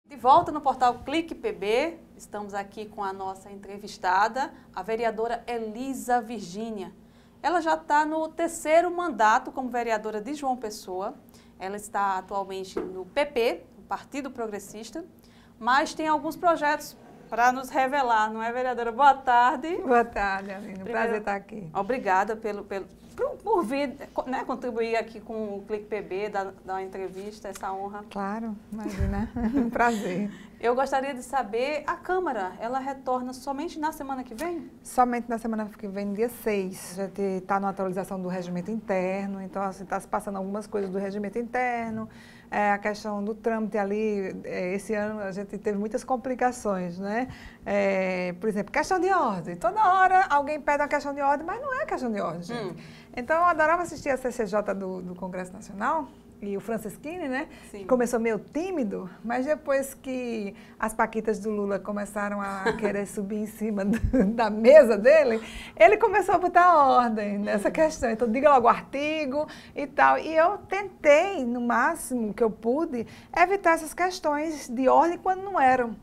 De volta no portal Clique PB, estamos aqui com a nossa entrevistada, a vereadora Elisa Virgínia. Ela já está no 3º mandato como vereadora de João Pessoa. Ela está atualmente no PP, o Partido Progressista, mas tem alguns projetos para nos revelar, não é, vereadora? Boa tarde. Boa tarde, Aline. Prazer estar aqui. Obrigada por vir, né, contribuir aqui com o Clique PB, dar uma entrevista, essa honra. Claro, imagina. Prazer. Eu gostaria de saber, a Câmara, ela retorna somente na semana que vem? Somente na semana que vem, dia 6. A gente está na atualização do regimento interno, então assim, está se passando algumas coisas do regimento interno, a questão do trâmite ali, esse ano a gente teve muitas complicações, né? Por exemplo, questão de ordem. Toda hora alguém pede uma questão de ordem, mas não é questão de ordem, gente. Então eu adorava assistir a CCJ do Congresso Nacional, e o Francisquini, né? Sim. Começou meio tímido, mas depois que as paquitas do Lula começaram a querer subir em cima da mesa dele, ele começou a botar ordem nessa questão. Então, diga logo o artigo e tal. E eu tentei, no máximo que eu pude, evitar essas questões de ordem quando não eram.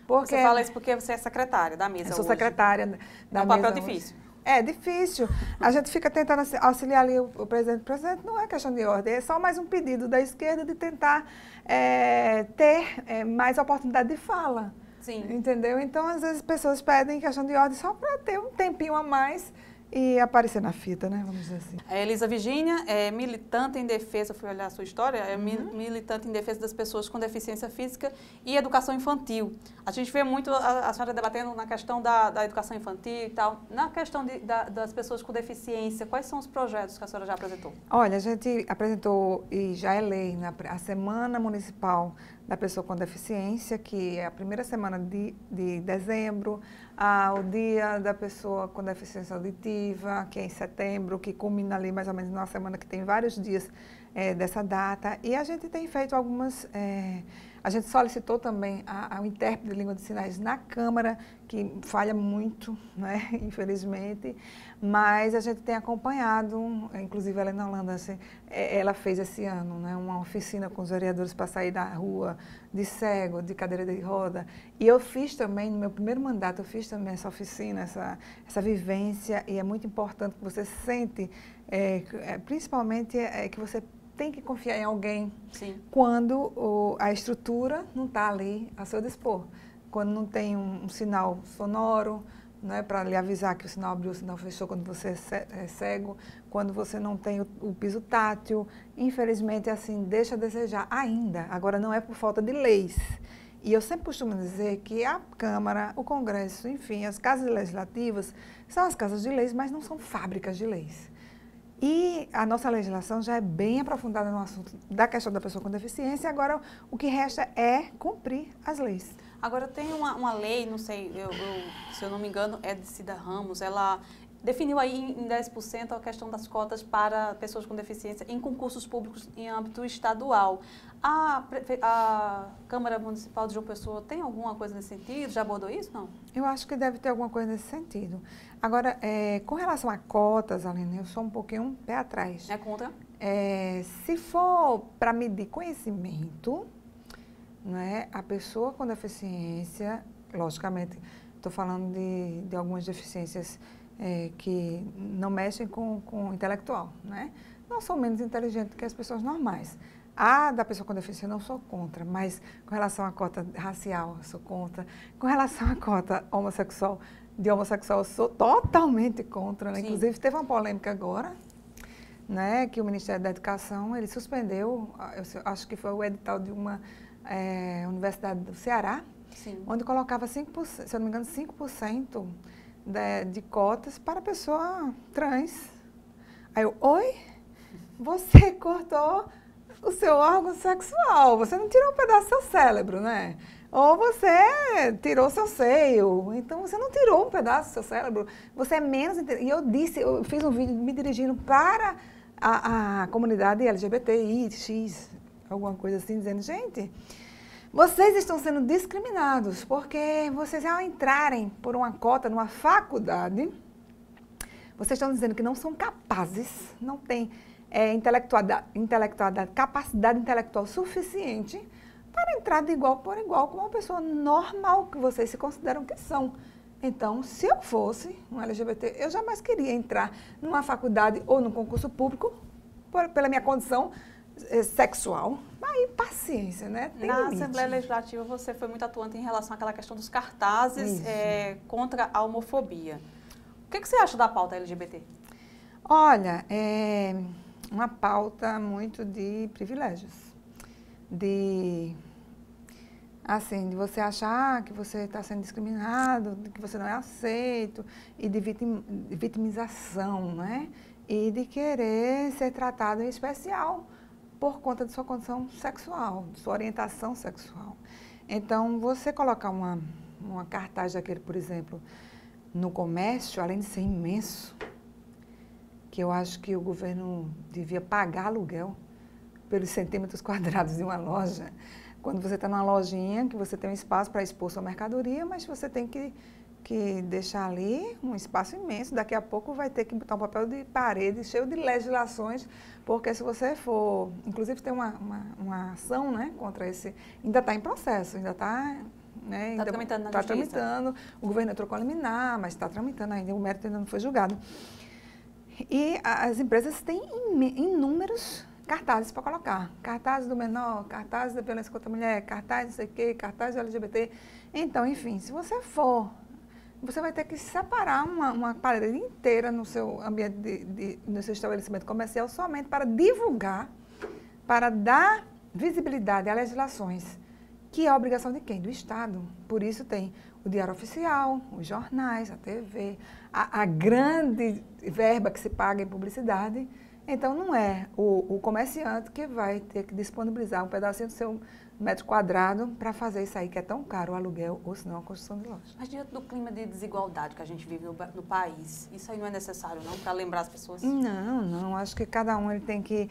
Porque... Você fala isso porque você é secretária da mesa hoje. Eu sou secretária da mesa. É um papel difícil. É difícil. A gente fica tentando auxiliar ali o presidente. O presidente não é questão de ordem, é só mais um pedido da esquerda de tentar ter mais oportunidade de fala. Sim. Entendeu? Então, às vezes, as pessoas pedem questão de ordem só para ter um tempinho a mais e aparecer na fita, né? Vamos dizer assim. A Elisa Virgínia é militante em defesa, fui olhar a sua história, é militante em defesa das pessoas com deficiência física e educação infantil. A gente vê muito a senhora debatendo na questão da educação infantil e tal. Na questão das pessoas com deficiência, quais são os projetos que a senhora já apresentou? Olha, a gente apresentou e já é lei a Semana Municipal da Pessoa com Deficiência, que é a primeira semana de dezembro, o Dia da Pessoa com Deficiência Auditiva, que é em setembro, que culmina ali mais ou menos numa semana que tem vários dias dessa data. E a gente tem feito algumas... a gente solicitou também ao intérprete de língua de sinais na Câmara, que falha muito, né, infelizmente, mas a gente tem acompanhado, inclusive a Helena Holanda, assim, ela fez esse ano, né, uma oficina com os vereadores para sair da rua de cego, de cadeira de roda, e eu fiz também, no meu primeiro mandato, eu fiz também essa oficina, essa vivência, e é muito importante que você sente, principalmente que você tem que confiar em alguém. Sim. Quando a estrutura não está ali a seu dispor. Quando não tem um sinal sonoro, né, para lhe avisar que o sinal abriu, o sinal fechou quando você é cego, quando você não tem o piso tátil, infelizmente, assim, deixa a desejar ainda. Agora, não é por falta de leis. E eu sempre costumo dizer que a Câmara, o Congresso, enfim, as casas legislativas são as casas de leis, mas não são fábricas de leis. E a nossa legislação já é bem aprofundada no assunto da questão da pessoa com deficiência, agora o que resta é cumprir as leis. Agora tem uma lei, não sei, se eu não me engano, é de Cida Ramos, ela definiu aí em 10% a questão das cotas para pessoas com deficiência em concursos públicos em âmbito estadual. A Câmara Municipal de João Pessoa tem alguma coisa nesse sentido? Já abordou isso, não? Eu acho que deve ter alguma coisa nesse sentido. Agora, com relação a cotas, Aline, eu sou um pouquinho um pé atrás. É contra? Se for para medir conhecimento, né, a pessoa com deficiência, logicamente, estou falando de algumas deficiências que não mexem com o intelectual, né? Não são menos inteligentes que as pessoas normais. A da pessoa com deficiência eu não sou contra, mas com relação à cota racial eu sou contra. Com relação à cota homossexual, eu sou totalmente contra, né? Inclusive teve uma polêmica agora, né, que o Ministério da Educação, ele suspendeu, eu acho que foi o edital de uma universidade do Ceará, sim, onde colocava 5%, se eu não me engano, 5% de cotas para pessoa trans. Aí eu, oi? Você cortou o seu órgão sexual, você não tirou um pedaço do seu cérebro, né? Ou você tirou seu seio, então você não tirou um pedaço do seu cérebro, você é menos... E eu fiz um vídeo me dirigindo para a comunidade LGBTI, X, alguma coisa assim, dizendo, gente, vocês estão sendo discriminados, porque vocês, ao entrarem por uma cota numa faculdade, vocês estão dizendo que não são capazes, não têm capacidade intelectual suficiente para entrar de igual por igual com uma pessoa normal que vocês se consideram que são. Então, se eu fosse um LGBT, eu jamais queria entrar numa faculdade ou num concurso público pela minha condição sexual. Aí, paciência, né? Tem Na limite. Assembleia Legislativa, você foi muito atuante em relação àquela questão dos cartazes contra a homofobia. O que você acha da pauta LGBT? Olha, é uma pauta muito de privilégios. Assim, de você achar que você está sendo discriminado, que você não é aceito, e de vitimização, né? E de querer ser tratado em especial por conta de sua condição sexual, de sua orientação sexual. Então, você colocar uma cartaz daquele, por exemplo, no comércio, além de ser imenso, que eu acho que o governo devia pagar aluguel pelos centímetros quadrados de uma loja. Quando você está numa lojinha, que você tem um espaço para expor sua mercadoria, mas você tem que deixar ali um espaço imenso. Daqui a pouco vai ter que botar um papel de parede cheio de legislações, porque se você for... Inclusive tem uma ação, né, contra esse... Ainda está em processo, ainda está... Está tramitando na justiça. Está tramitando. O governo entrou com a liminar, mas está tramitando ainda, o mérito ainda não foi julgado. E as empresas têm inúmeros cartazes para colocar. Cartazes do menor, cartazes da violência contra a mulher, cartazes não sei o quê, cartazes do LGBT. Então, enfim, se você for, você vai ter que separar uma parede inteira no seu ambiente, no seu estabelecimento comercial somente para divulgar, para dar visibilidade a legislações, que é a obrigação de quem? Do Estado. Por isso tem o Diário Oficial, os jornais, a TV, a grande verba que se paga em publicidade. Então, não é o comerciante que vai ter que disponibilizar um pedacinho do seu metro quadrado para fazer isso aí, que é tão caro o aluguel, ou senão a construção de loja. Mas diante do clima de desigualdade que a gente vive no país, isso aí não é necessário, não, para lembrar as pessoas? Não. Acho que cada um ele tem que...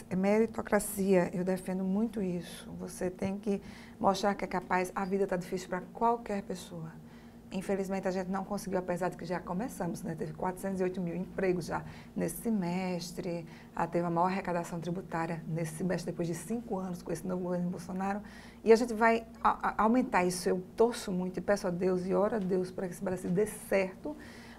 meritocracia, eu defendo muito isso. Você tem que mostrar que é capaz. A vida está difícil para qualquer pessoa. Infelizmente, a gente não conseguiu, apesar de que já começamos, né? Teve 408 mil empregos já nesse semestre, teve a maior arrecadação tributária nesse semestre, depois de 5 anos com esse novo governo Bolsonaro. E a gente vai aumentar isso. Eu torço muito e peço a Deus e oro a Deus para que esse Brasil dê certo,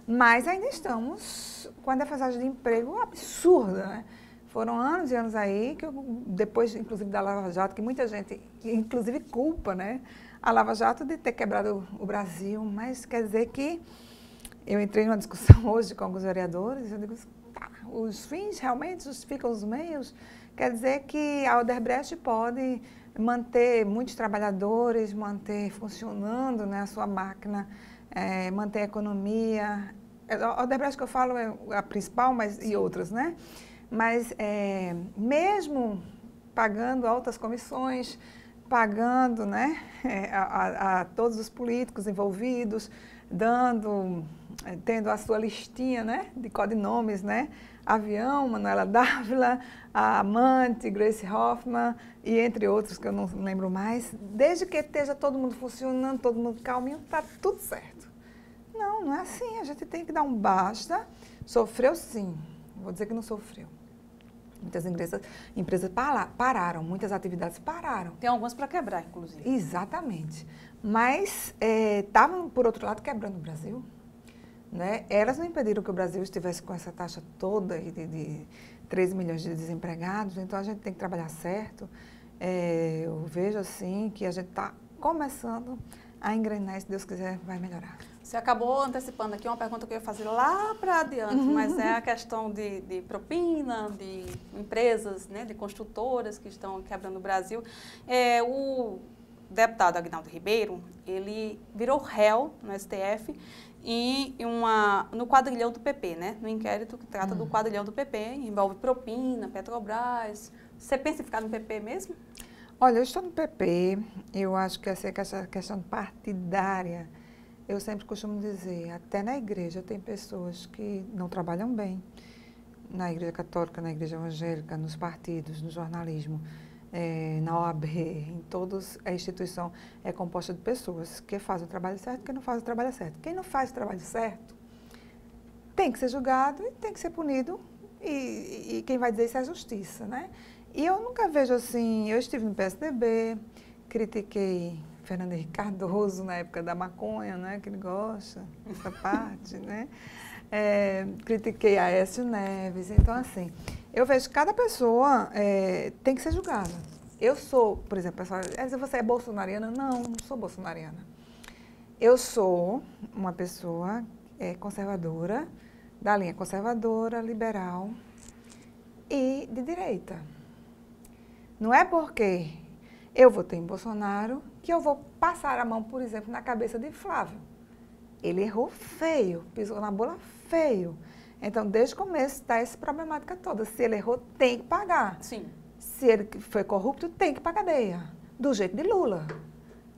mas ainda estamos com a defasagem de emprego absurda, né? Foram anos e anos aí, que depois, inclusive, da Lava Jato, que muita gente, inclusive, culpa, né? A Lava Jato de ter quebrado o Brasil, mas quer dizer que eu entrei numa discussão hoje com alguns vereadores, eu digo, tá, os fins realmente justificam os meios, quer dizer que a Odebrecht pode manter muitos trabalhadores, manter funcionando, né, a sua máquina, manter a economia. A Odebrecht que eu falo é a principal, mas e outras, né? Mas mesmo pagando altas comissões, pagando, né, a todos os políticos envolvidos, tendo a sua listinha, né, de codinomes, né, Avião, Manuela Dávila, a Amante, Grace Hoffmann e entre outros que eu não lembro mais, desde que esteja todo mundo funcionando, todo mundo calminho, está tudo certo. Não é assim, a gente tem que dar um basta. Sofreu sim, vou dizer que não sofreu. Muitas empresas pararam, muitas atividades pararam. Tem algumas para quebrar, inclusive. Exatamente. Mas estavam, por outro lado, quebrando o Brasil. Né? Elas não impediram que o Brasil estivesse com essa taxa toda de 13 milhões de desempregados, então a gente tem que trabalhar certo. Eu vejo assim que a gente está começando a engrenar, se Deus quiser, vai melhorar. Você acabou antecipando aqui uma pergunta que eu ia fazer lá para adiante, mas é a questão de propina, de empresas, né, de construtoras que estão quebrando o Brasil. O deputado Aguinaldo Ribeiro, ele virou réu no STF no quadrilhão do PP, né, no inquérito que trata do quadrilhão do PP, envolve propina, Petrobras. Você pensa em ficar no PP mesmo? Olha, eu estou no PP, eu acho que essa questão partidária, eu sempre costumo dizer, até na igreja tem pessoas que não trabalham bem, na igreja católica, na igreja evangélica, nos partidos, no jornalismo, na OAB, em todos, a instituição é composta de pessoas que fazem o trabalho certo e que não fazem o trabalho certo. Quem não faz o trabalho certo tem que ser julgado e tem que ser punido, e quem vai dizer isso é a justiça, né? E eu nunca vejo assim, eu estive no PSDB, critiquei Fernando Henrique Cardoso na época da maconha, né, que ele gosta, essa parte, né? Critiquei Aécio Neves, então assim, eu vejo que cada pessoa tem que ser julgada. Eu sou, por exemplo, pessoal, você é bolsonariana? Não, não sou bolsonariana. Eu sou uma pessoa conservadora, da linha conservadora, liberal e de direita. Não é porque eu votei em Bolsonaro que eu vou passar a mão, por exemplo, na cabeça de Flávio. Ele errou feio, pisou na bola feio. Então, desde o começo está essa problemática toda. Se ele errou, tem que pagar. Sim. Se ele foi corrupto, tem que ir para a cadeia. Do jeito de Lula.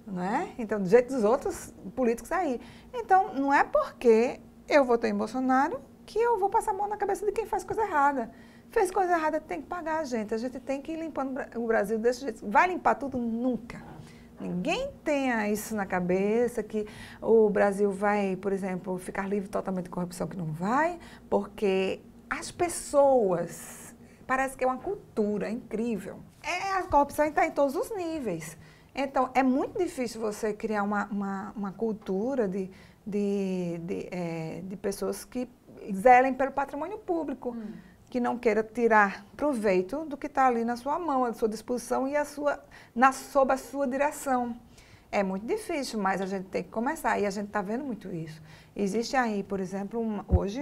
Não é? Então, do jeito dos outros políticos aí. Então, não é porque eu votei em Bolsonaro que eu vou passar a mão na cabeça de quem faz coisa errada. Fez coisa errada, tem que pagar a gente. A gente tem que ir limpando o Brasil desse jeito. Vai limpar tudo? Nunca. Ninguém tenha isso na cabeça, que o Brasil vai, por exemplo, ficar livre totalmente de corrupção, que não vai, porque as pessoas, parece que é uma cultura incrível. A corrupção está em todos os níveis. Então, é muito difícil você criar uma cultura de pessoas que zelem pelo patrimônio público, que não queira tirar proveito do que está ali na sua mão, à sua disposição e sob a sua direção. É muito difícil, mas a gente tem que começar, e a gente está vendo muito isso. Existe aí, por exemplo, hoje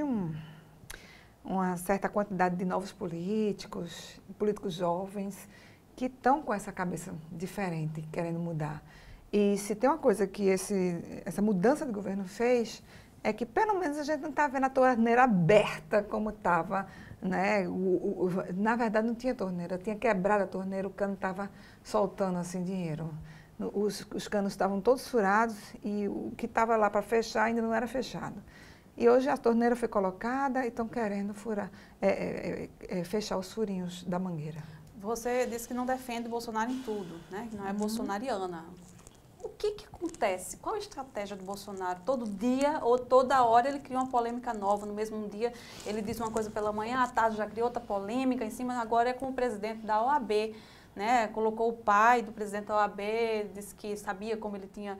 uma certa quantidade de novos políticos jovens, que estão com essa cabeça diferente, querendo mudar. E se tem uma coisa que essa mudança de governo fez, é que pelo menos a gente não está vendo a torneira aberta como estava, né? Na verdade não tinha torneira, tinha quebrado a torneira, o cano estava soltando assim dinheiro. Os canos estavam todos furados e o que estava lá para fechar ainda não era fechado. E hoje a torneira foi colocada e estão querendo fechar os furinhos da mangueira. Você disse que não defende Bolsonaro em tudo, né? Que não é bolsonariana. O que acontece? Qual a estratégia do Bolsonaro? Todo dia ou toda hora ele cria uma polêmica nova. No mesmo dia ele diz uma coisa pela manhã, à tarde já criou outra polêmica em cima, agora é com o presidente da OAB. Né? Colocou o pai do presidente da OAB, disse que sabia como ele tinha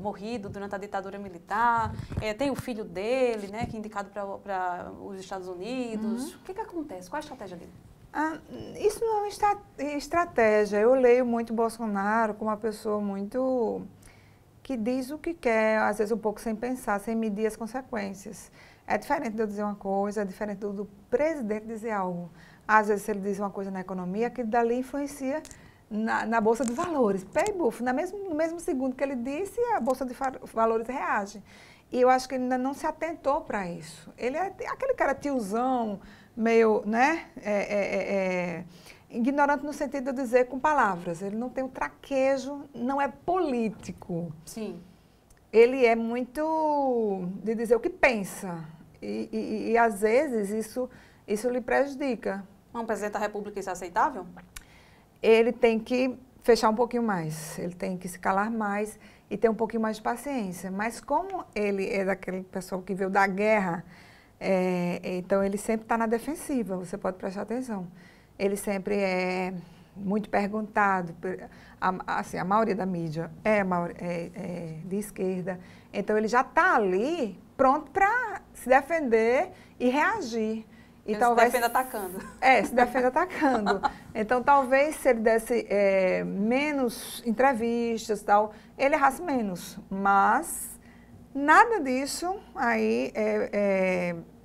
morrido durante a ditadura militar. Tem o filho dele, né, que é indicado para os Estados Unidos. O que acontece? Qual a estratégia dele? Isso não é estratégia. Eu leio muito Bolsonaro como uma pessoa muito que diz o que quer, às vezes um pouco sem pensar, sem medir as consequências. É diferente de eu dizer uma coisa, é diferente do presidente dizer algo. Às vezes, se ele diz uma coisa na economia, aquilo dali influencia na Bolsa de Valores. Pé e bufo. No mesmo segundo que ele disse, a Bolsa de Valores reage. E eu acho que ele ainda não se atentou para isso. Ele é aquele cara tiozão, meio, né, ignorante no sentido de dizer com palavras. Ele não tem o traquejo, não é político. Sim. Ele é muito de dizer o que pensa. E às vezes, isso lhe prejudica. Um presidente da República, isso é aceitável? Ele tem que fechar um pouquinho mais, ele tem que se calar mais e ter um pouquinho mais de paciência. Mas como ele é daquele pessoal que veio da guerra, então ele sempre está na defensiva, você pode prestar atenção. Ele sempre é muito perguntado, assim, a maioria da mídia é de esquerda, então ele já está ali pronto para se defender e reagir. Ele se defende atacando. Se defende atacando. Então, talvez se ele desse menos entrevistas e tal, ele errasse menos. Mas nada disso aí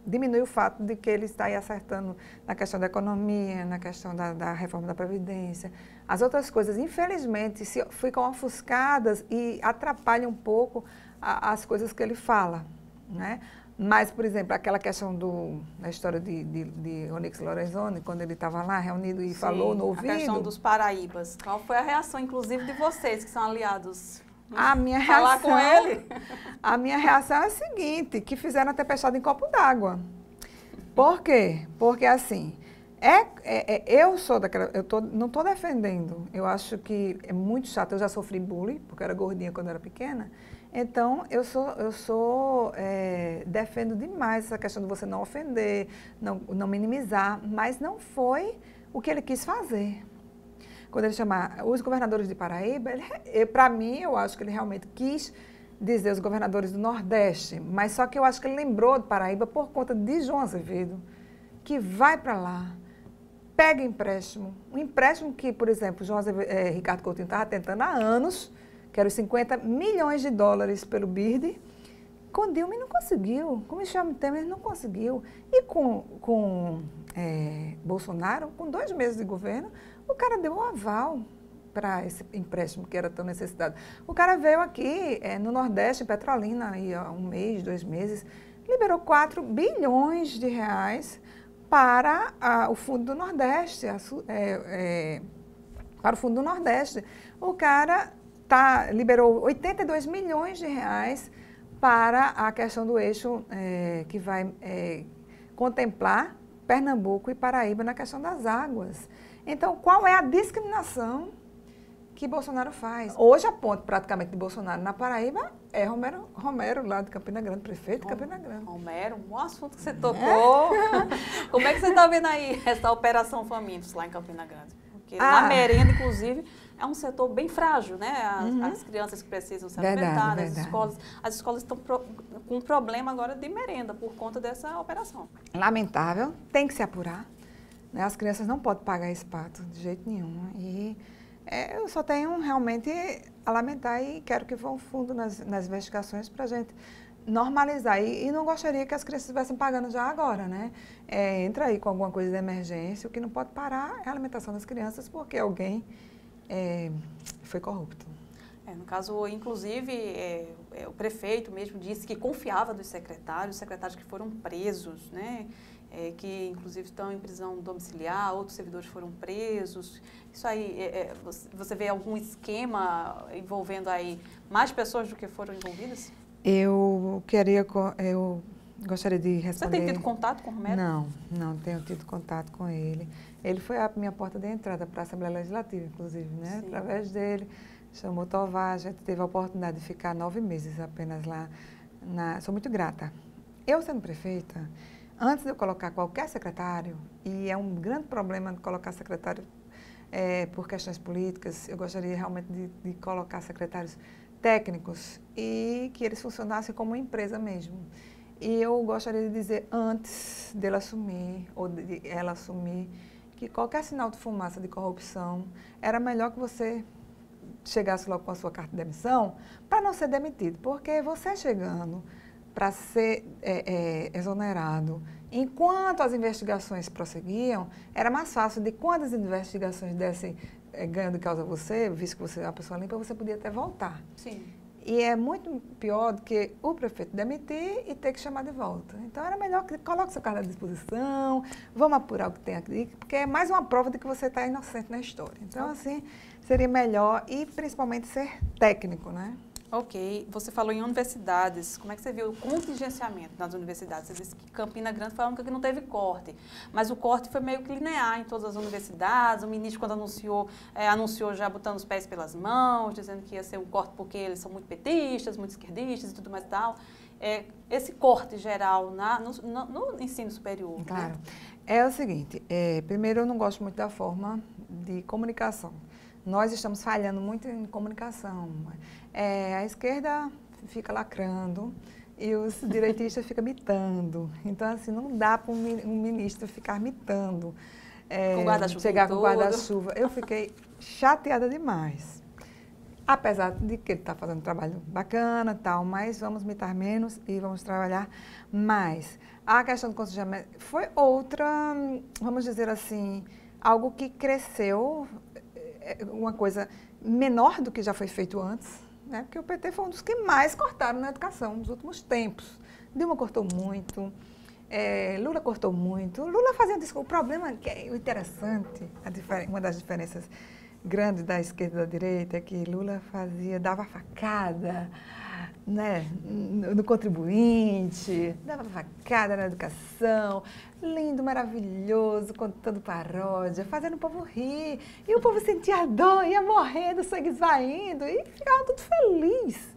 diminui o fato de que ele está aí acertando na questão da economia, na questão da reforma da Previdência. As outras coisas, infelizmente, ficam ofuscadas e atrapalham um pouco as coisas que ele fala, né? Mas, por exemplo, aquela questão da história de Onyx Lorenzoni, quando ele estava lá reunido e falou no ouvido. A questão dos paraíbas. Qual foi a reação, inclusive, de vocês, que são aliados? A minha falar reação, com ele? A minha reação é a seguinte, que fizeram a tempestade em copo d'água. Por quê? Porque, assim, eu sou daquela... não estou defendendo. Eu acho que é muito chato. Eu já sofri bullying, porque eu era gordinha quando eu era pequena. Então, eu defendo demais essa questão de você não ofender, não minimizar, mas não foi o que ele quis fazer. Quando ele chamar os governadores de Paraíba, para mim, eu acho que ele realmente quis dizer os governadores do Nordeste, mas só que eu acho que ele lembrou de Paraíba por conta de João Azevedo, que vai para lá, pega empréstimo, um empréstimo que, por exemplo, Ricardo Coutinho estava tentando há anos, que era os 50 milhões de dólares pelo BIRD, com Dilma não conseguiu, com Michel Temer não conseguiu, e com Bolsonaro, com 2 meses de governo, o cara deu um aval para esse empréstimo que era tão necessitado. O cara veio aqui no Nordeste, em Petrolina, aí, há 1 mês, 2 meses, liberou 4 bilhões de reais para o Fundo do Nordeste, para o Fundo do Nordeste. O cara liberou 82 milhões de reais para a questão do eixo que vai contemplar Pernambuco e Paraíba na questão das águas. Então, qual é a discriminação que Bolsonaro faz? Hoje, a ponte praticamente de Bolsonaro na Paraíba é Romero, lá de Campina Grande, prefeito de Campina Grande. Romero, um assunto que você tocou. Como é que você está vendo aí essa Operação Famintos lá em Campina Grande? Porque na merenda, inclusive, é um setor bem frágil, né? As crianças que precisam ser alimentadas, as escolas estão com um problema agora de merenda por conta dessa operação. Lamentável, tem que se apurar. Né? As crianças não podem pagar esse pato de jeito nenhum. E eu só tenho realmente a lamentar e quero que vão fundo nas investigações para a gente normalizar. E não gostaria que as crianças estivessem pagando já agora, né? Entra aí com alguma coisa de emergência, o que não pode parar é a alimentação das crianças porque alguém foi corrupto. No caso, inclusive, o prefeito mesmo disse que confiava dos secretários que foram presos, né? Que inclusive estão em prisão domiciliar, outros servidores foram presos. Isso aí, você vê algum esquema envolvendo aí mais pessoas do que foram envolvidas? Eu gostaria de responder. Você tem tido contato com o Romero? Não tenho tido contato com ele. Ele foi a minha porta de entrada para a Assembleia Legislativa, inclusive, né? Sim. Através dele, chamou Tovar, a gente teve a oportunidade de ficar 9 meses apenas lá. Sou muito grata. Eu, sendo prefeita, antes de eu colocar qualquer secretário, e é um grande problema de colocar secretário por questões políticas, eu gostaria realmente de colocar secretários técnicos e que eles funcionassem como uma empresa mesmo. E eu gostaria de dizer, antes dele assumir, ou de ela assumir, que qualquer sinal de fumaça de corrupção, era melhor que você chegasse logo com a sua carta de demissão para não ser demitido. Porque você chegando para ser exonerado, enquanto as investigações prosseguiam, era mais fácil de quando as investigações dessem ganho de causa a você, visto que você é uma pessoa limpa, você podia até voltar. Sim. E é muito pior do que o prefeito demitir e ter que chamar de volta. Então, era melhor que coloque seu cargo à disposição, vamos apurar o que tem aqui, porque é mais uma prova de que você está inocente na história. Então, assim, seria melhor e, principalmente, ser técnico, né? Ok. Você falou em universidades. Como é que você viu o contingenciamento nas universidades? Você disse que Campina Grande foi a única que não teve corte. Mas o corte foi meio que linear em todas as universidades. O ministro, quando anunciou já botando os pés pelas mãos, dizendo que ia ser um corte porque eles são muito petistas, muito esquerdistas e tudo mais e tal. Esse corte geral no ensino superior. Claro. Né? É o seguinte, primeiro eu não gosto muito da forma de comunicação. Nós estamos falhando muito em comunicação. A esquerda fica lacrando e os direitistas ficam mitando. Então, assim, não dá para um ministro ficar mitando. Chegar com o guarda-chuva. Eu fiquei chateada demais. Apesar de que ele está fazendo um trabalho bacana e tal, mas vamos mitar menos e vamos trabalhar mais. A questão do contingenciamento foi outra, vamos dizer assim, algo que cresceu, uma coisa menor do que já foi feito antes, né? Porque o PT foi um dos que mais cortaram na educação nos últimos tempos. Dilma cortou muito, Lula cortou muito. Lula fazia o problema, que é interessante, uma das diferenças grandes da esquerda e da direita é que Lula dava facada, né, no contribuinte, dava facada na educação, lindo, maravilhoso, contando paródia, fazendo o povo rir. E o povo sentia dor, ia morrendo, sangue esvaindo e ficava tudo feliz.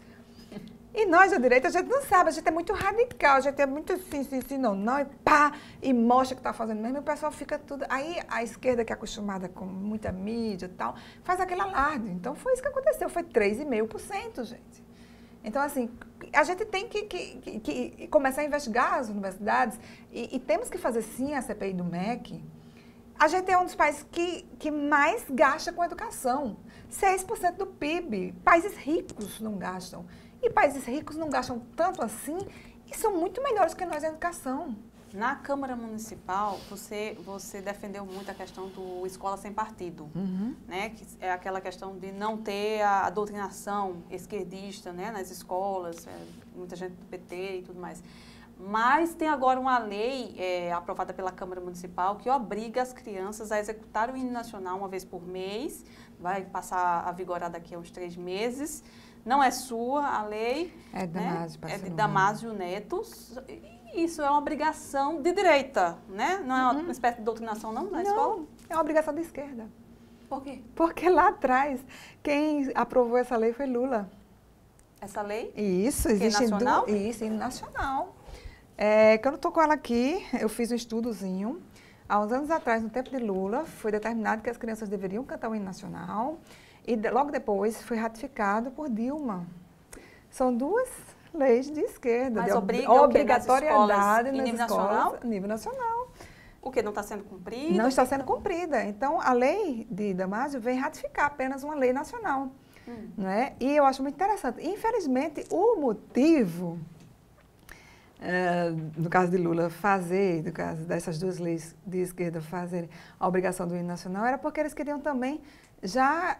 E nós da direita, a gente não sabe, a gente é muito radical, a gente é muito sim, não, e pá, e mostra que está fazendo mesmo, e o pessoal fica tudo... Aí a esquerda, que é acostumada com muita mídia e tal, faz aquele alarde. Então foi isso que aconteceu, foi 3,5%, gente. Então, assim, a gente tem que começar a investigar as universidades e temos que fazer, sim, a CPI do MEC. A gente é um dos países que mais gasta com educação. 6% do PIB. Países ricos não gastam. E países ricos não gastam tanto assim e são muito melhores que nós em educação. Na Câmara Municipal, você defendeu muito a questão do escola sem partido, né? Que é aquela questão de não ter a doutrinação esquerdista, né? Nas escolas, muita gente do PT e tudo mais. Mas tem agora uma lei aprovada pela Câmara Municipal que obriga as crianças a executar o hino nacional uma vez por mês, vai passar a vigorar daqui a uns 3 meses. Não é sua a lei, é Damásio, né? É de Damásio Neto. Isso é uma obrigação de direita, né? Não é uma espécie de doutrinação, não, na escola? Não, é uma obrigação de esquerda. Por quê? Porque lá atrás, quem aprovou essa lei foi Lula. Essa lei? Isso, existe... nacional? Isso, nacional. Que eu não estou com ela aqui, eu fiz um estudozinho. Há uns anos atrás, no tempo de Lula, foi determinado que as crianças deveriam cantar o hino nacional. E logo depois foi ratificado por Dilma. São 2 leis de esquerda. Mas de obrigatoriedade nas escolas, nível nacional. O que não está sendo cumprido? Não está sendo cumprida. Então, a lei de Damásio vem ratificar apenas uma lei nacional. Né? E eu acho muito interessante. Infelizmente, o motivo, no caso de Lula, no caso dessas 2 leis de esquerda fazerem a obrigação do hino nacional, era porque eles queriam também já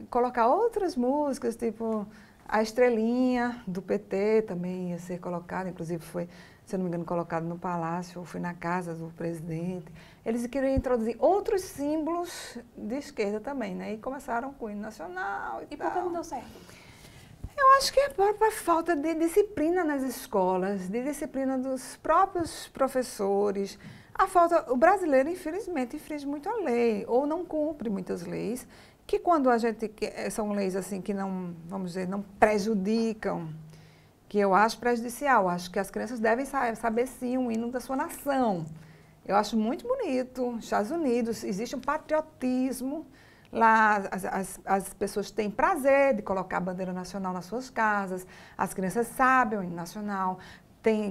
colocar outras músicas, tipo a estrelinha do PT também ia ser colocada, inclusive foi, se não me engano, colocado no Palácio, ou foi na casa do presidente. Eles queriam introduzir outros símbolos de esquerda também, né? E começaram com o hino nacional e tal. E por que não deu certo? Eu acho que é por falta de disciplina nas escolas, de disciplina dos próprios professores. O brasileiro, infelizmente, infringe muito a lei, ou não cumpre muitas leis, que quando a gente, são leis assim que não, vamos dizer, não prejudicam, que eu acho prejudicial. Acho que as crianças devem saber sim o hino da sua nação. Eu acho muito bonito. Nos Estados Unidos existe um patriotismo. Lá as pessoas têm prazer de colocar a bandeira nacional nas suas casas, as crianças sabem o hino nacional.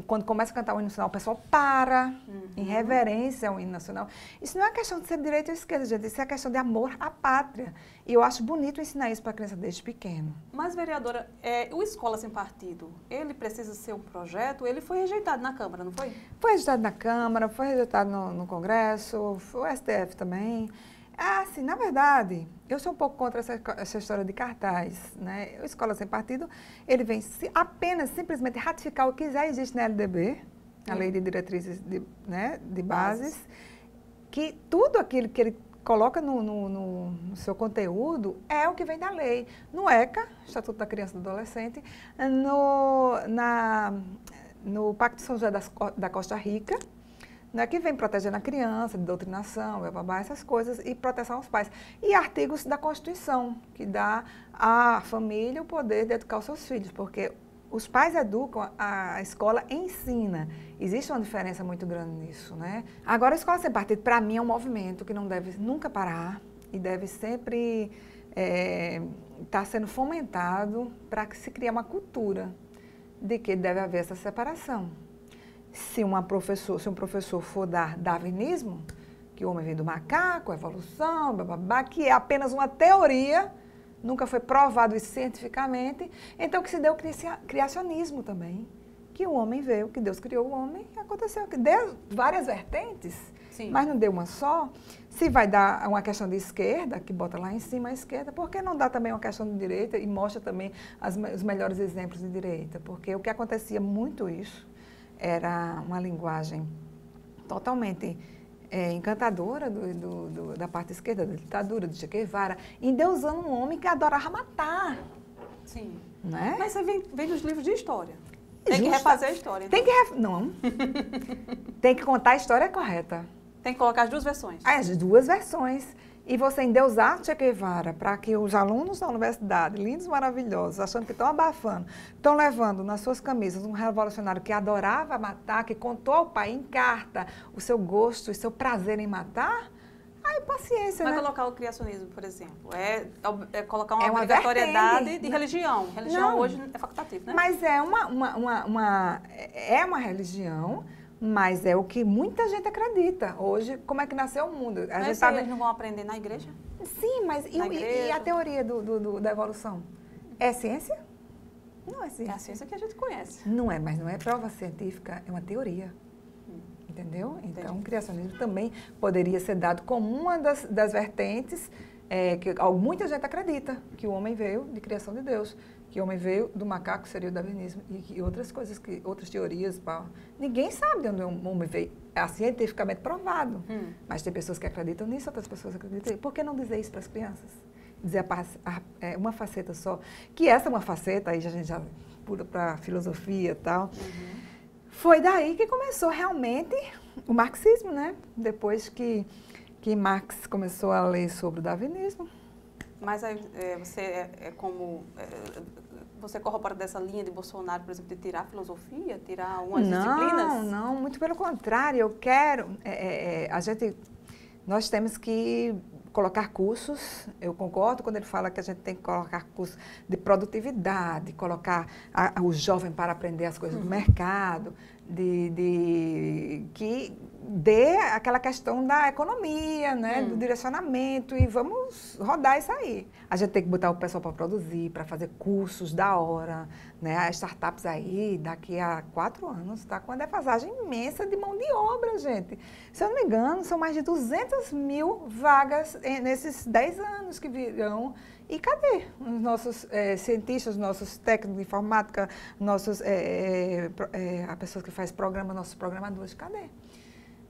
Quando começa a cantar o hino nacional, o pessoal para, em reverência ao hino nacional. Isso não é questão de ser direita ou esquerda, gente. Isso é questão de amor à pátria. E eu acho bonito ensinar isso para a criança desde pequeno. Mas, vereadora, o Escola Sem Partido, ele precisa ser um projeto? Ele foi rejeitado na Câmara, não foi? Foi rejeitado na Câmara, foi rejeitado no Congresso, foi o STF também. Assim, na verdade, eu sou um pouco contra essa história de cartaz, né? O Escola Sem Partido, ele vem apenas, simplesmente ratificar o que já existe na LDB, a Lei de Diretrizes de Bases, que tudo aquilo que ele coloca no seu conteúdo é o que vem da lei. No ECA, Estatuto da Criança e do Adolescente, no Pacto de São José da Costa Rica, que vem protegendo a criança, de doutrinação, essas coisas, e proteção aos pais. E artigos da Constituição, que dá à família o poder de educar os seus filhos, porque os pais educam, a escola ensina. Existe uma diferença muito grande nisso, né? Agora, a Escola Sem Partido, para mim, é um movimento que não deve nunca parar e deve sempre estar sendo fomentado para que se crie uma cultura de que deve haver essa separação. Se um professor for dar darwinismo, que o homem vem do macaco, evolução, que é apenas uma teoria, nunca foi provado isso cientificamente, então que se deu criacionismo também, que o homem veio, que Deus criou o homem, e aconteceu, que deu várias vertentes, sim, mas não deu uma só. Se vai dar uma questão de esquerda, que bota lá em cima a esquerda, por que não dá também uma questão de direita e mostra também os melhores exemplos de direita? Porque o que acontecia muito isso, era uma linguagem totalmente encantadora da parte esquerda, da ditadura, do Che Guevara, endeusando um homem que adorava matar. Sim. Né? Mas você vem dos livros de história. Tem que refazer a história. Então. Não. Tem que contar a história correta. Tem que colocar as 2 versões. As 2 versões. e você endeusar Che Guevara para que os alunos da universidade, lindos, maravilhosos, achando que estão abafando, estão levando nas suas camisas um revolucionário que adorava matar, que contou ao pai em carta o seu gosto e seu prazer em matar, aí paciência, Vai né? colocar o criacionismo, por exemplo, é colocar uma, É uma obrigatoriedade vertente. de religião. Religião Não. hoje é facultativo, né? Mas é uma religião, mas é o que muita gente acredita. Hoje, como é que nasceu o mundo? A Mas gente tá eles não vão aprender na igreja? Sim, mas Na e igreja. a teoria da evolução? É ciência? Não é É ciência. a ciência que a gente conhece. Não é, mas não é prova científica, é uma teoria. Entendeu? Então, Entendi. o criacionismo também poderia ser dado como uma das vertentes que muita gente acredita, que o homem veio de criação de Deus, que o homem veio do macaco, seria o darwinismo, e outras coisas, outras teorias. Ninguém sabe de onde o homem veio. É cientificamente provado. Mas tem pessoas que acreditam nisso, outras pessoas acreditam. Por que não dizer isso para as crianças? Dizer uma faceta só. Que essa é uma faceta, aí a gente já pula para a filosofia e tal. Foi daí que começou realmente o marxismo, né? Depois que Marx começou a ler sobre o darwinismo. Mas aí, você corrobora dessa linha de Bolsonaro, por exemplo, de tirar a filosofia, tirar umas disciplinas? Não, muito pelo contrário. Eu quero... nós temos que colocar cursos, eu concordo quando ele fala que a gente tem que colocar cursos de produtividade, colocar o jovem para aprender as coisas do mercado, que dê aquela questão da economia, né, do direcionamento, e vamos rodar isso aí. A gente tem que botar o pessoal para produzir, para fazer cursos da hora, né? As startups aí, daqui a 4 anos, está com uma defasagem imensa de mão de obra, gente. Se eu não me engano, são mais de 200 mil vagas nesses 10 anos que virão. E cadê os nossos cientistas, nossos técnicos de informática, a pessoa que faz programa, nossos programadores, cadê?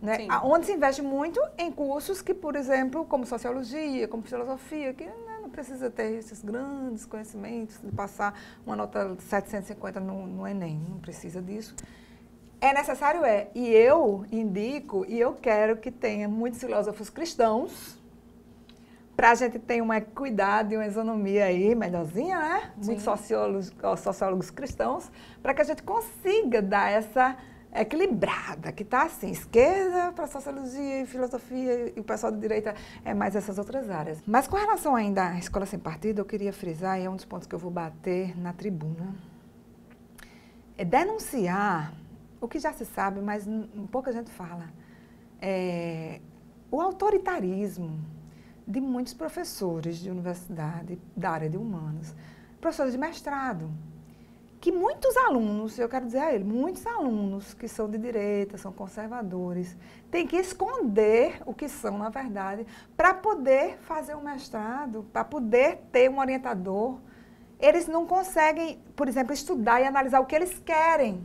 Né? Onde se investe muito em cursos que, por exemplo, como sociologia, como filosofia, que não precisa ter esses grandes conhecimentos, de passar uma nota 750 no Enem, não precisa disso. É necessário, e eu indico, e eu quero que tenha muitos filósofos cristãos, para a gente ter uma equidade e uma isonomia aí melhorzinha, né? Sim. Muitos sociólogos cristãos, para que a gente consiga dar essa equilibrada, que está assim, esquerda para sociologia e filosofia, e o pessoal de direita é mais essas outras áreas. Mas com relação ainda à escola sem partido, eu queria frisar, e é um dos pontos que eu vou bater na tribuna, é denunciar o que já se sabe, mas pouca gente fala, o autoritarismo de muitos professores de universidade, da área de humanos, professores de mestrado, que muitos alunos, eu quero dizer a ele, muitos alunos que são de direita, são conservadores, têm que esconder o que são, na verdade, para poder fazer o mestrado, para poder ter um orientador. Eles não conseguem, por exemplo, estudar e analisar o que eles querem,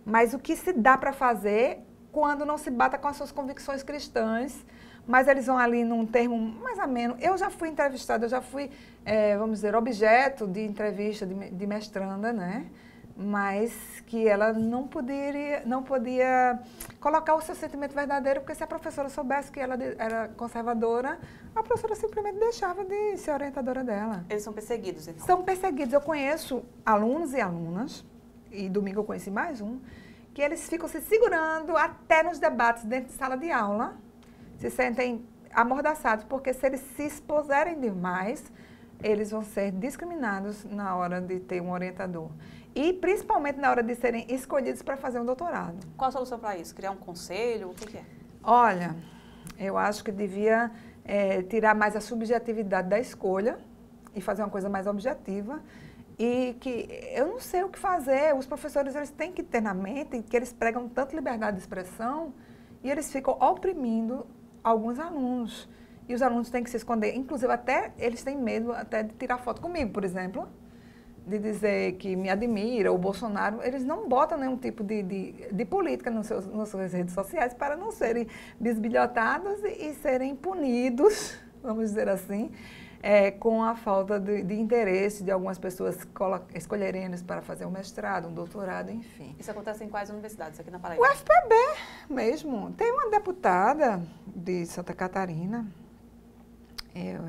mas o que se dá para fazer quando não se bata com as suas convicções cristãs, mas eles vão ali num termo mais ou menos. Eu já fui entrevistada, eu já fui, vamos dizer, objeto de entrevista de mestranda, né? Mas que ela não podia colocar o seu sentimento verdadeiro, porque se a professora soubesse que ela era conservadora, a professora simplesmente deixava de ser orientadora dela. Eles são perseguidos, então? São perseguidos. Eu conheço alunos e alunas, e domingo eu conheci mais um, que eles ficam se segurando até nos debates dentro de sala de aula, se sentem amordaçados, porque se eles se expuserem demais, eles vão ser discriminados na hora de ter um orientador. E principalmente na hora de serem escolhidos para fazer um doutorado. Qual a solução para isso? Criar um conselho? O que é? Olha, eu acho que devia tirar mais a subjetividade da escolha e fazer uma coisa mais objetiva. E que eu não sei o que fazer. Os professores, eles têm que ter na mente que eles pregam tanto liberdade de expressão e eles ficam oprimindo alguns alunos. E os alunos têm que se esconder. Inclusive, até eles têm medo até de tirar foto comigo, por exemplo, de dizer que me admira, o Bolsonaro. Eles não botam nenhum tipo de política nas suas redes sociais para não serem bisbilhotados e serem punidos, vamos dizer assim, com a falta de interesse de algumas pessoas escolherem eles para fazer um mestrado, um doutorado, enfim. Isso acontece em quais universidades aqui na Paraíba? O FPB mesmo. Tem uma deputada de Santa Catarina, eu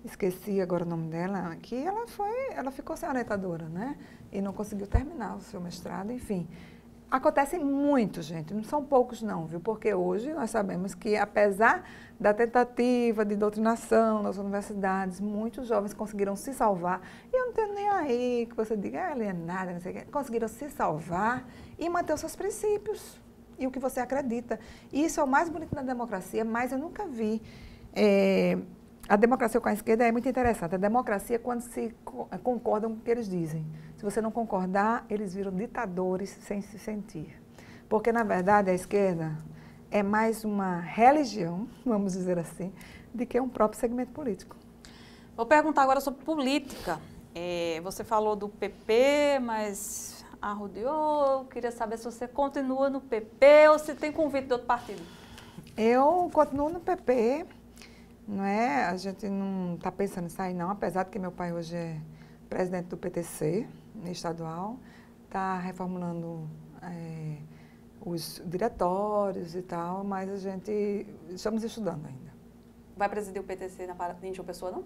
esqueci agora o nome dela, que ela ficou sem orientadora, né? E não conseguiu terminar o seu mestrado, enfim. Acontece muito, gente, não são poucos não, viu? Porque hoje nós sabemos que, apesar da tentativa de doutrinação nas universidades, muitos jovens conseguiram se salvar. E eu não tenho nem aí que você diga, alienada, não sei o quê. Conseguiram se salvar e manter os seus princípios e o que você acredita. E isso é o mais bonito da democracia, mas eu nunca vi... A democracia com a esquerda é muito interessante. A democracia é quando se concordam com o que eles dizem. Se você não concordar, eles viram ditadores sem se sentir. Porque, na verdade, a esquerda é mais uma religião, vamos dizer assim, do que um próprio segmento político. Vou perguntar agora sobre política. Você falou do PP, mas arrodeou. Queria saber se você continua no PP ou se tem convite de outro partido. Eu continuo no PP. Não é? A gente não está pensando em sair, não, apesar de que meu pai hoje é presidente do PTC estadual, está reformulando os diretórios e tal, mas a gente estamos estudando ainda. Vai presidir o PTC em João Pessoa, não?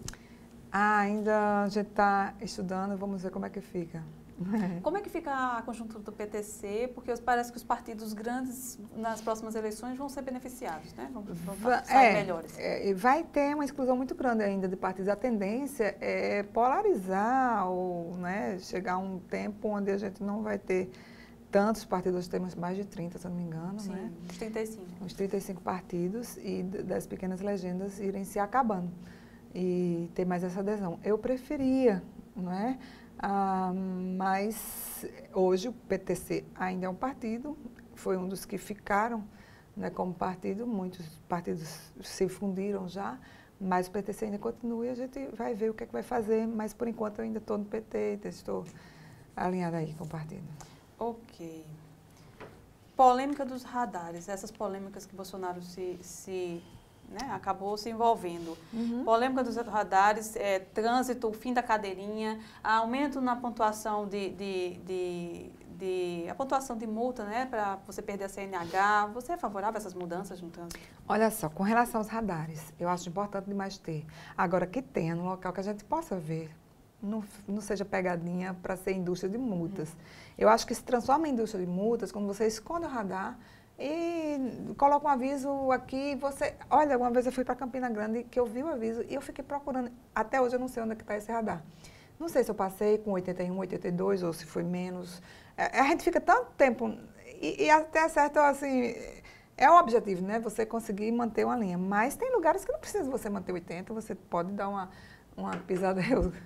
Ainda a gente está estudando, vamos ver como é que fica. Como é que fica a conjuntura do PTC? Porque parece que os partidos grandes, nas próximas eleições, vão ser beneficiados, né? Vão sair melhores. Vai ter uma exclusão muito grande ainda de partidos. A tendência é polarizar ou, né, chegar a um tempo onde a gente não vai ter tantos partidos. Hoje temos mais de 30, se eu não me engano. Sim, né? uns 35. Uns 35 partidos e das pequenas legendas irem se acabando e ter mais essa adesão. Eu preferia, não é? Mas hoje o PTC ainda é um partido, foi um dos que ficaram, né, como partido, muitos partidos se fundiram já, mas o PTC ainda continua e a gente vai ver o que é que vai fazer, mas por enquanto eu ainda estou no PT, estou alinhada aí com o partido. Ok. Polêmica dos radares, essas polêmicas que Bolsonaro acabou se envolvendo. Polêmica dos radares, trânsito, fim da cadeirinha, aumento na pontuação a pontuação de multa, né, para você perder a CNH. Você é favorável a essas mudanças no trânsito? Olha só, com relação aos radares, eu acho importante demais ter. Agora, que tenha no local que a gente possa ver, não seja pegadinha para ser indústria de multas. Eu acho que se transforma em indústria de multas quando você esconde o radar e coloca um aviso aqui, Olha, uma vez eu fui para Campina Grande que eu vi o aviso e eu fiquei procurando. Até hoje eu não sei onde é que está esse radar. Não sei se eu passei com 81, 82 ou se foi menos. A gente fica tanto tempo e até certo, assim, é o objetivo, né? Você conseguir manter uma linha. Mas tem lugares que não precisa você manter 80, você pode dar uma pisada.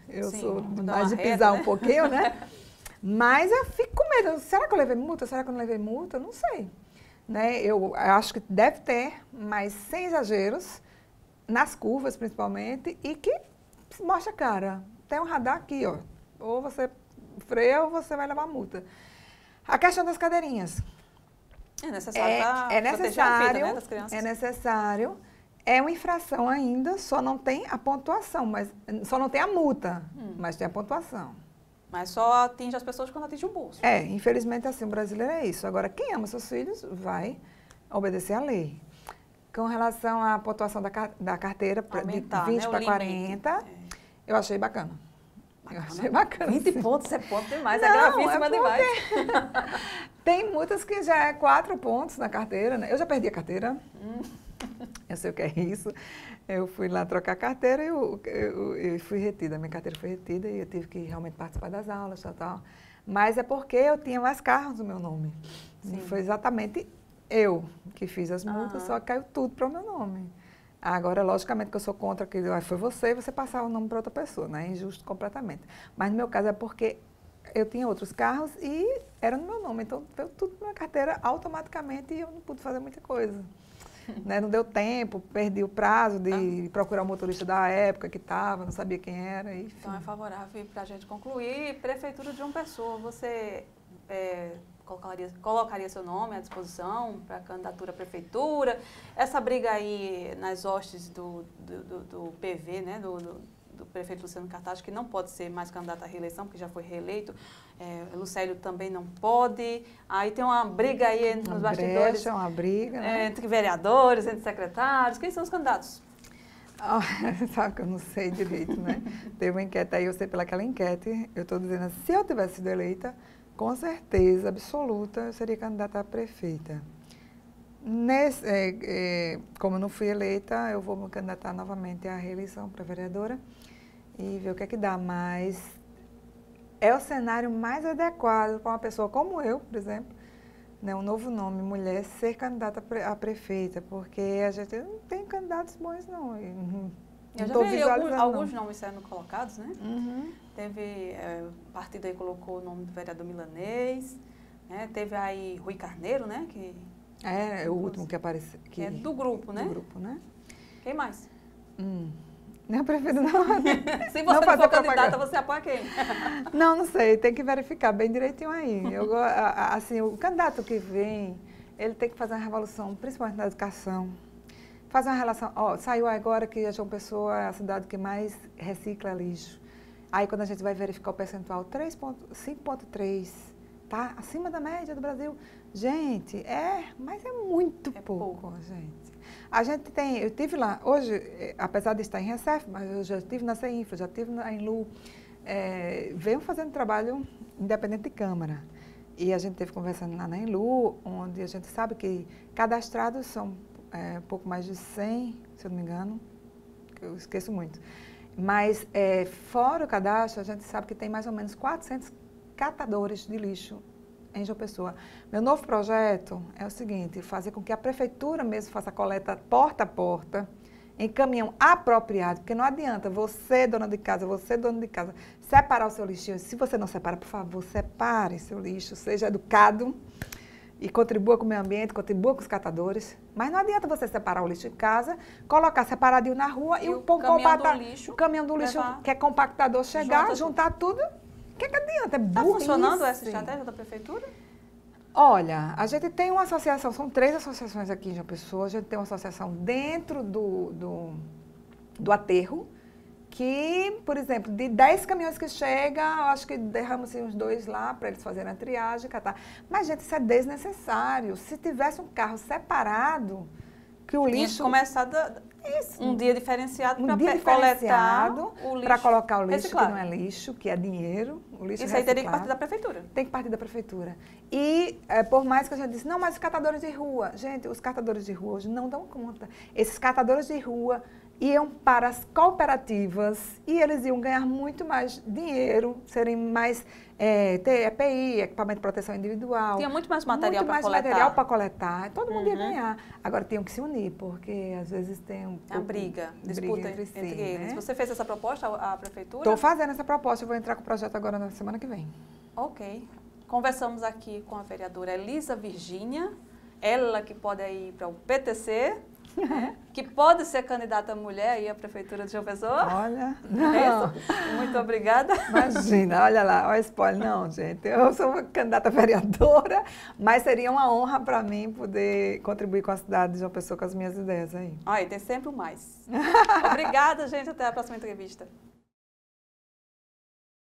Eu Sim, sou mais de pisar um pouquinho, né? Mas eu fico com medo. Será que eu levei multa? Será que eu não levei multa? Não sei. Né? Eu acho que deve ter, mas sem exageros, nas curvas principalmente, e que mostra, cara, tem um radar aqui, ó. Ou você freia ou você vai levar multa. A questão das cadeirinhas. É necessário é necessário, proteger a vida, né, das crianças. É necessário. É uma infração ainda, só não tem a pontuação, só não tem a multa, mas tem a pontuação. Mas só atinge as pessoas quando atinge o bolso. Infelizmente, assim, o brasileiro é isso. Agora, quem ama seus filhos vai obedecer à lei. Com relação à pontuação da carteira, aumentar, de 20 para 40, eu achei bacana. Eu achei bacana. 20 pontos é ponto demais, é gravíssima demais. Tem multas que já é 4 pontos na carteira, né? Eu já perdi a carteira. Eu sei o que é isso. Eu fui lá trocar a carteira e eu fui retida. A minha carteira foi retida e eu tive que realmente participar das aulas, tal. Mas é porque eu tinha mais carros no meu nome. Sim. Foi exatamente eu que fiz as multas, só que caiu tudo para o meu nome. Agora, logicamente que eu sou contra que foi você passar o nome para outra pessoa, né? É injusto completamente. Mas no meu caso é porque eu tinha outros carros e era no meu nome. Então, veio tudo na minha carteira automaticamente e eu não pude fazer muita coisa. Né? Não deu tempo, perdi o prazo de procurar o motorista da época que estava, não sabia quem era. Enfim. Então é favorável para a gente concluir. Prefeitura de João Pessoa, você colocaria seu nome à disposição para a candidatura à prefeitura? Essa briga aí nas hostes do PV, né? do prefeito Luciano Cartaz, que não pode ser mais candidato à reeleição, porque já foi reeleito. Lucélio também não pode. Aí tem uma briga aí nos bastidores. Uma briga, né? Entre vereadores, entre secretários. Quem são os candidatos? Ah, sabe que eu não sei direito, né? Teve uma enquete aí, eu sei pelaquela enquete, eu estou dizendo assim, se eu tivesse sido eleita, com certeza absoluta, eu seria candidata a prefeita. Como eu não fui eleita, eu vou me candidatar novamente à reeleição para vereadora e ver o que é que dá, mas é o cenário mais adequado para uma pessoa como eu, por exemplo, né, um novo nome, mulher, ser candidata a prefeita, porque a gente não tem candidatos bons, não. Eu já vi alguns nomes sendo colocados, né? Uhum. Teve, o partido aí colocou o nome do vereador Milanês, né? Teve aí Rui Carneiro, né? Que, é o último que apareceu. Que é do grupo, né? Do grupo, né? Quem mais? Eu prefiro não. Se você não for candidata, você apoia quem? Não sei, tem que verificar bem direitinho aí. Assim, o candidato que vem, ele tem que fazer uma revolução, principalmente na educação. Fazer uma relação. Saiu agora que a João Pessoa é a cidade que mais recicla lixo. Aí quando a gente vai verificar o percentual, 5,3, tá? Acima da média do Brasil. Gente, mas é muito pouco, gente. A gente tem, eu estive lá, hoje, apesar de estar em Recife, mas eu já estive na CEINFRA, já estive na Enlu, venho fazendo trabalho independente de Câmara. E a gente esteve conversando lá na Enlu, onde a gente sabe que cadastrados são pouco mais de 100, se eu não me engano, que eu esqueço muito. Mas fora o cadastro, a gente sabe que tem mais ou menos 400 catadores de lixo em João Pessoa. Meu novo projeto é o seguinte, fazer com que a prefeitura mesmo faça a coleta porta a porta, em caminhão apropriado, porque não adianta você, dono de casa, separar o seu lixo. Se você não separa, por favor, separe seu lixo, seja educado e contribua com o meio ambiente, contribua com os catadores. Mas não adianta você separar o lixo em casa, colocar separadinho na rua e o caminhão do lixo, que é compactador, chegar, juntar tudo. O que adianta? Está funcionando essa estratégia da prefeitura? Olha, a gente tem uma associação, são 3 associações aqui em João Pessoa, a gente tem uma associação dentro do aterro, que, por exemplo, de 10 caminhões que chegam, eu acho que derramos uns 2 lá para eles fazerem a triagem, catar. Mas, gente, isso é desnecessário. Se tivesse um carro separado, que o lixo... um dia diferenciado para coletar o lixo. Para colocar o lixo reciclado. Que não é lixo, que é dinheiro. O lixo isso aí teria que partir da prefeitura. Tem que partir da prefeitura. E por mais que a gente disse, não, mas os catadores de rua. Gente, os catadores de rua hoje não dão conta. Esses catadores de rua iam para as cooperativas e eles iam ganhar muito mais dinheiro, serem mais, ter EPI, equipamento de proteção individual. Tinha muito mais material para coletar. Muito mais material para coletar. Todo mundo ia ganhar. Agora, tinham que se unir, porque às vezes tem a disputa entre eles. Né? Você fez essa proposta à prefeitura? Estou fazendo essa proposta, eu vou entrar com o projeto agora na semana que vem. Ok. Conversamos aqui com a vereadora Elisa Virgínia, ela que pode ir para o PTC, que pode ser candidata mulher aí à prefeitura de João Pessoa. Olha, não. Muito obrigada. Imagina, olha lá, olha o spoiler. Não, gente, eu sou uma candidata vereadora, mas seria uma honra para mim poder contribuir com a cidade de João Pessoa com as minhas ideias aí. Aí, tem sempre o mais. Obrigada, gente, até a próxima entrevista.